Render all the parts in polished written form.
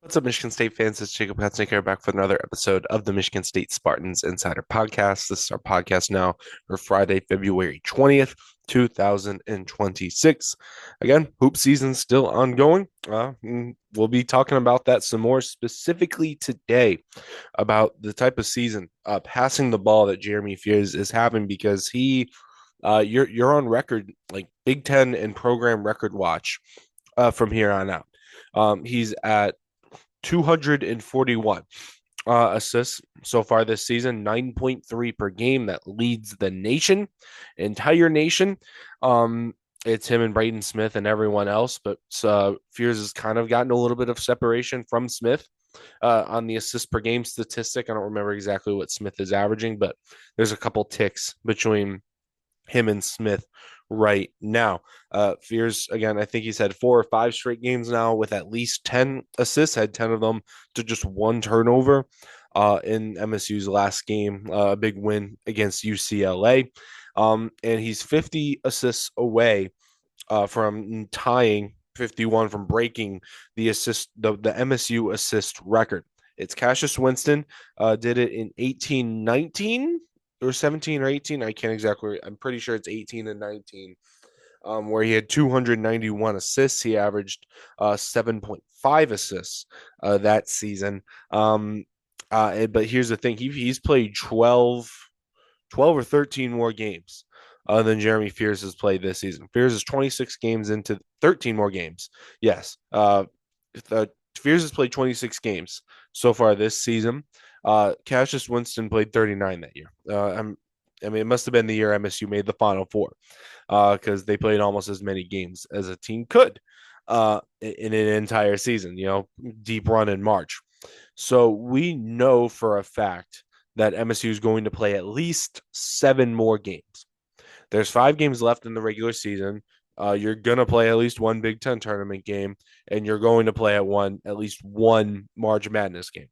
What's up, Michigan State fans? It's Jacob Katznik here back for another episode of the Michigan State Spartans Insider Podcast. This is our podcast now for Friday, February 20th, 2026. Again, hoop season still ongoing. We'll be talking about that some more specifically today about the type of season passing the ball that Jeremy Fears is having because you're on record like Big Ten and program record watch from here on out. He's at 241 assists so far this season, 9.3 per game. That leads the entire nation. It's him and Braden Smith and everyone else, but Fears has kind of gotten a little bit of separation from Smith on the assist per game statistic. I don't remember exactly what Smith is averaging, but there's a couple ticks between him and Smith right now. Fears, again, I think he's had 4 or 5 straight games now with at least 10 assists, had 10 of them to just one turnover in MSU's last game, a big win against UCLA. And he's 50 assists away from tying 51 from breaking the MSU assist record. It's Cassius Winston did it in 1819 or 17 or 18. I can't exactly. I'm pretty sure it's 18 and 19, where he had 291 assists. He averaged 7.5 assists that season. But here's the thing: he's played 12 or 13 more games than Jeremy Fears has played this season. Fears is 26 games into 13 more games. Yes. Fears has played 26 games so far this season. Cassius Winston played 39 that year. I mean, it must have been the year MSU made the Final Four because they played almost as many games as a team could in an entire season, deep run in March. So we know for a fact that MSU is going to play at least 7 more games. There's 5 games left in the regular season. You're gonna play at least one Big Ten tournament game, and you're going to play at least one March Madness game.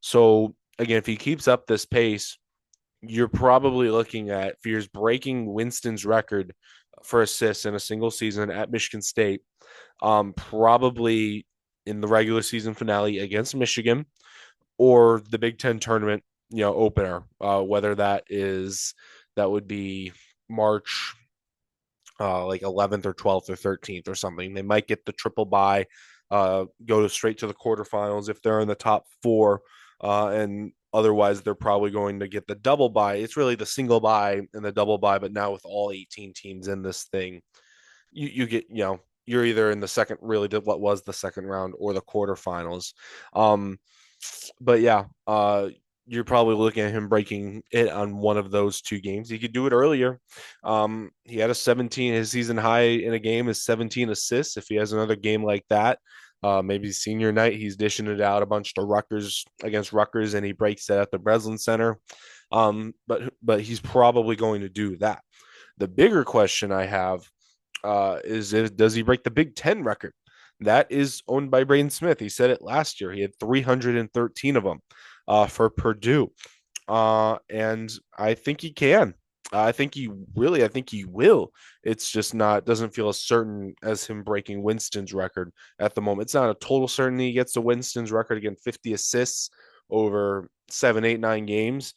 So again, if he keeps up this pace, you're probably looking at Fears breaking Winston's record for assists in a single season at Michigan State, probably in the regular season finale against Michigan or the Big Ten tournament, opener. Whether that would be March like 11th or 12th or 13th or something. They might get the triple bye, go straight to the quarterfinals if they're in the top 4, and otherwise they're probably going to get the double bye. It's really the single bye and the double bye, but now with all 18 teams in this thing, you get you're either in the second, really what was the second round, or the quarterfinals. But yeah, you're probably looking at him breaking it on one of those 2 games. He could do it earlier. He had his season high in a game is 17 assists. If he has another game like that, maybe senior night, he's dishing it out a bunch to Rutgers against Rutgers, and he breaks it at the Breslin Center. But he's probably going to do that. The bigger question I have does he break the Big Ten record? That is owned by Braden Smith. He said it last year. He had 313 of them for Purdue. And I think he can. I think he will. It's just doesn't feel as certain as him breaking Winston's record at the moment. It's not a total certainty he gets to Winston's record again. 50 assists over 7, 8, 9 games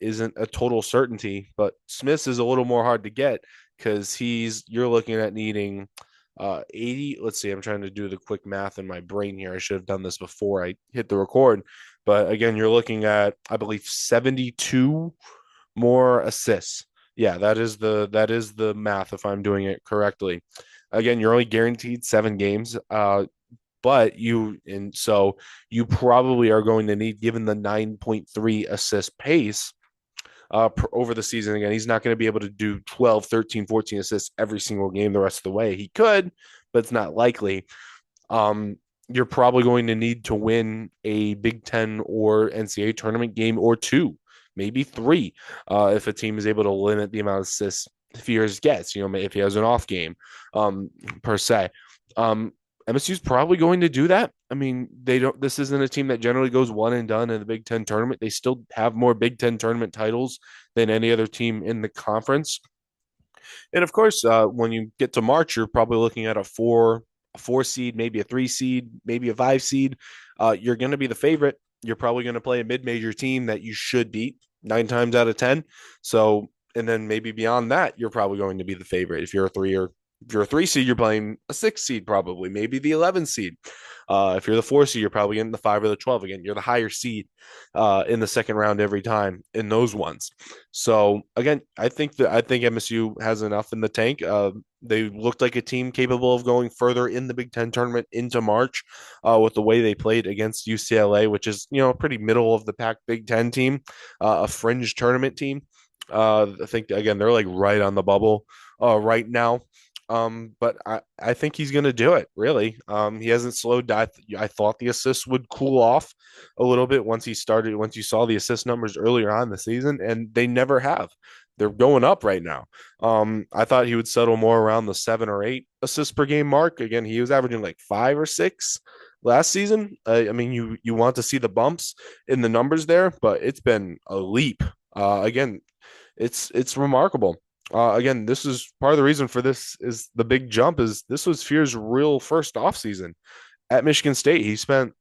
isn't a total certainty, but Smith's is a little more hard to get because you're looking at needing 80. Let's see, I'm trying to do the quick math in my brain here. I should have done this before I hit the record. But again, you're looking at, I believe, 72 more assists. Yeah, that is the math if I'm doing it correctly. Again, you're only guaranteed 7 games. So you probably are going to need, given the 9.3 assist pace over the season. Again, he's not going to be able to do 12, 13, 14 assists every single game the rest of the way. He could, but it's not likely. You're probably going to need to win a Big Ten or NCAA tournament game or 2, maybe 3, if a team is able to limit the amount of assists Fears gets, if he has an off game, per se. MSU is probably going to do that. I mean, this isn't a team that generally goes one and done in the Big Ten tournament. They still have more Big Ten tournament titles than any other team in the conference. And of course, when you get to March, you're probably looking at a 4 a 4 seed, maybe a 3 seed, maybe a 5 seed, you're going to be the favorite. You're probably going to play a mid-major team that you should beat 9 times out of 10. So, and then maybe beyond that, you're probably going to be the favorite. If you're a 3 seed, you're playing a 6 seed, probably, maybe the 11 seed. If you're the 4 seed, you're probably getting the 5 or the 12 again. You're the higher seed in the second round every time in those ones. So again, I think MSU has enough in the tank. They looked like a team capable of going further in the Big Ten tournament into March with the way they played against UCLA, which is a pretty middle of the pack Big Ten team, a fringe tournament team. I think again they're like right on the bubble right now. But I think he's going to do it, really. He hasn't slowed down. I thought the assists would cool off a little bit once you saw the assist numbers earlier on in the season, and they never have. They're going up right now. I thought he would settle more around the 7 or 8 assists per game mark. Again, he was averaging like 5 or 6 last season. I mean, you want to see the bumps in the numbers there, but it's been a leap. Again, it's remarkable. Again, this is part of the reason for this is the big jump is this was Fear's real first offseason at Michigan State. He spent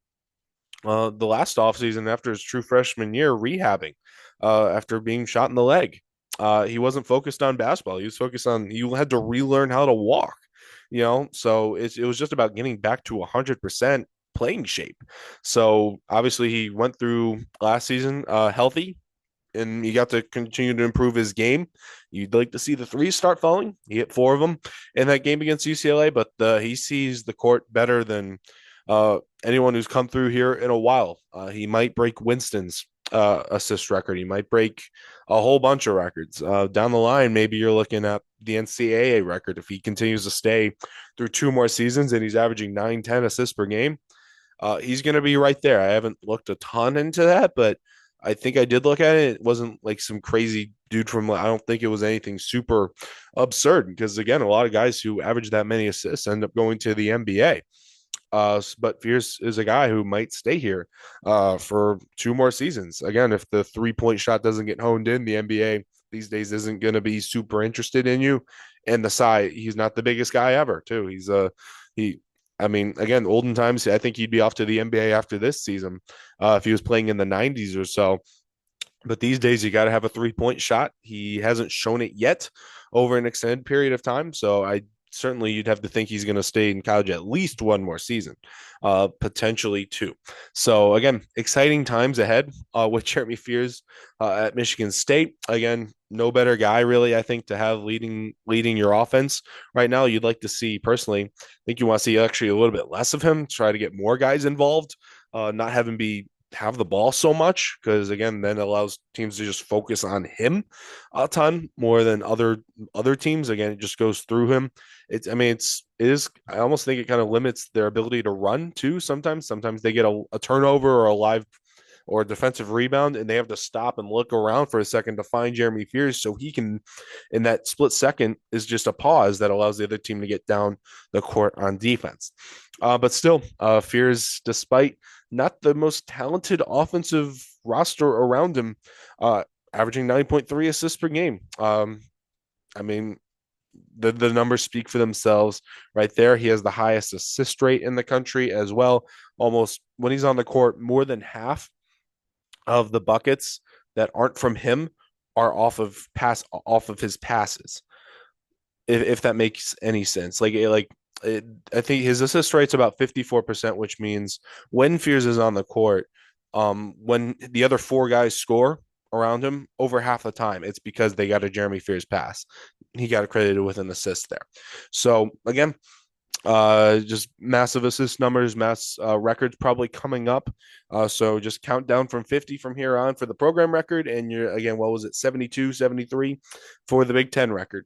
the last offseason after his true freshman year rehabbing after being shot in the leg. He wasn't focused on basketball. He was focused on he had to relearn how to walk, so it was just about getting back to 100% playing shape. So obviously he went through last season healthy, and he got to continue to improve his game. You'd like to see the threes start falling. He hit 4 of them in that game against UCLA, but he sees the court better than anyone who's come through here in a while. He might break Winston's assist record. He might break a whole bunch of records. Down the line, maybe you're looking at the NCAA record if he continues to stay through 2 more seasons and he's averaging 9, 10 assists per game. He's going to be right there. I haven't looked a ton into that, but I think I did look at it. It wasn't like some crazy dude I don't think it was anything super absurd because, again, a lot of guys who average that many assists end up going to the NBA. But Fierce is a guy who might stay here for 2 more seasons. Again, if the 3-point shot doesn't get honed in, the NBA these days isn't going to be super interested in you. And the size, he's not the biggest guy ever, too. He I mean, again, olden times, I think he'd be off to the NBA after this season if he was playing in the 90s or so. But these days, you got to have a 3-point shot. He hasn't shown it yet over an extended period of time. So certainly you'd have to think he's going to stay in college at least 1 more season, potentially 2. So again, exciting times ahead with Jeremy Fears at Michigan State. Again, no better guy really, I think, to have leading your offense right now. You'd like to see personally. I think you want to see actually a little bit less of him. Try to get more guys involved, not have him have the ball so much because again then it allows teams to just focus on him a ton more than other teams. Again, it just goes through him. I almost think it kind of limits their ability to run too. Sometimes they get a turnover or a live or a defensive rebound and they have to stop and look around for a second to find Jeremy Fears so he can, in that split second, is just a pause that allows the other team to get down the court on defense. But still, Fears, despite not the most talented offensive roster around him, averaging 9.3 assists per game. I mean, the numbers speak for themselves right there. He has the highest assist rate in the country as well. Almost when he's on the court, more than half of the buckets that aren't from him are off of his passes. If that makes any sense. I think his assist rate's about 54%, which means when Fears is on the court, when the other 4 guys score around him, over half the time, it's because they got a Jeremy Fears pass. He got credited with an assist there. So again, just massive assist numbers, mass records probably coming up. So just count down from 50 from here on for the program record. And you're, again, what was it, 72, 73 for the Big Ten record.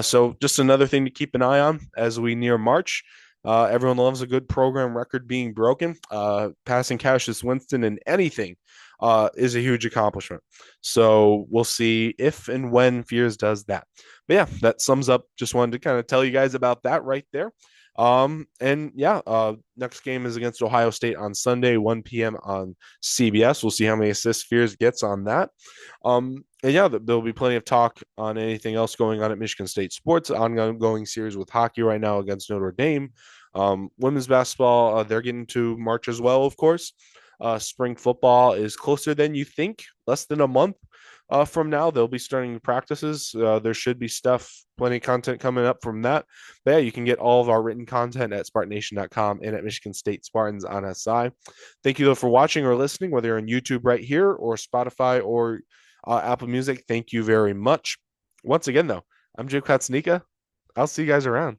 So just another thing to keep an eye on as we near March. Everyone loves a good program record being broken. Passing Cassius Winston in anything is a huge accomplishment. So we'll see if and when Fears does that. But yeah, that sums up. Just wanted to kind of tell you guys about that right there. Next game is against Ohio State on Sunday, 1 p.m. on CBS. We'll see how many assists Fears gets on that. There'll be plenty of talk on anything else going on at Michigan State sports. Ongoing series with hockey right now against Notre Dame. Women's basketball, they're getting to March as well, of course. Spring football is closer than you think, less than a month from now. They'll be starting practices. There should be plenty of content coming up from that. But yeah, you can get all of our written content at SpartanNation.com and at Michigan State Spartans on SI. Thank you though for watching or listening, whether you're on YouTube right here or Spotify or Apple Music. Thank you very much. Once again, though, I'm Jake Katsunika. I'll see you guys around.